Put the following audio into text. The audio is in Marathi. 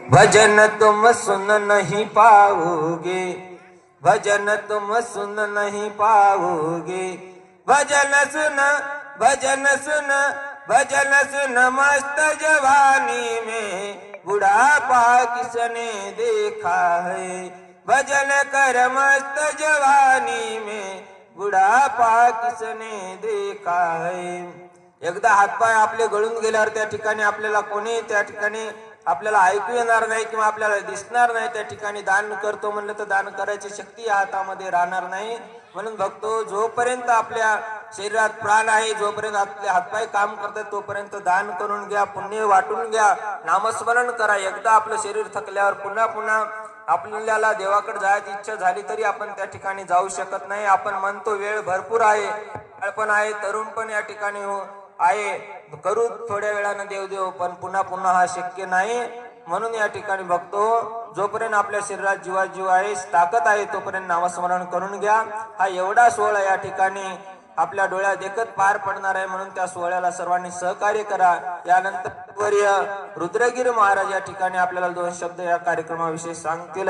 भजन तुम सुन नहीं पाओगे, भजन तुम सुन नहीं पाओगे। भजन सुन, भजन सुन, भजन सुन मस्त जवानी में, बुढ़ापा किसने देखा है। भजन कर मस्त जवानी में, बुढ़ापा किसने देखा है। एकदा हातपाय आपले गळून गेल्यावर त्या ठिकाणी आपल्याला कोणी त्या ठिकाणी आपल्याला ऐकू येणार नाही किंवा आपल्याला दिसणार नाही। त्या ठिकाणी दान करतो म्हणलं तर दान करायची शक्ती या हातामध्ये राहणार नाही। म्हणून बघतो जोपर्यंत आपल्या शरीरात प्राण आहे, जोपर्यंत आपले हातपाय काम करतात तोपर्यंत दान करून घ्या, पुण्य वाटून घ्या, नामस्मरण करा। एकदा आपलं शरीर थकल्यावर पुन्हा पुन्हा आपल्याला देवाकडे जायची इच्छा झाली तरी आपण त्या ठिकाणी जाऊ शकत नाही। आपण म्हणतो वेळ भरपूर आहे, पण आहे, तरुण पण या ठिकाणी आहे, करू थोड्या वेळानं देव पण पुन्हा पुन्हा हा शक्य नाही। म्हणून या ठिकाणी बघतो जोपर्यंत आपल्या शरीरात जीव आहे, ताकद आहे, तोपर्यंत नामस्मरण करून घ्या। हा एवढा सोहळा या ठिकाणी आपल्या डोळ्यात देखत पार पडणार आहे, म्हणून त्या सोहळ्याला सर्वांनी सहकार्य करा। यानंतर रुद्रगिरी महाराज या ठिकाणी आपल्याला 2 शब्द या कार्यक्रमाविषयी सांगतील।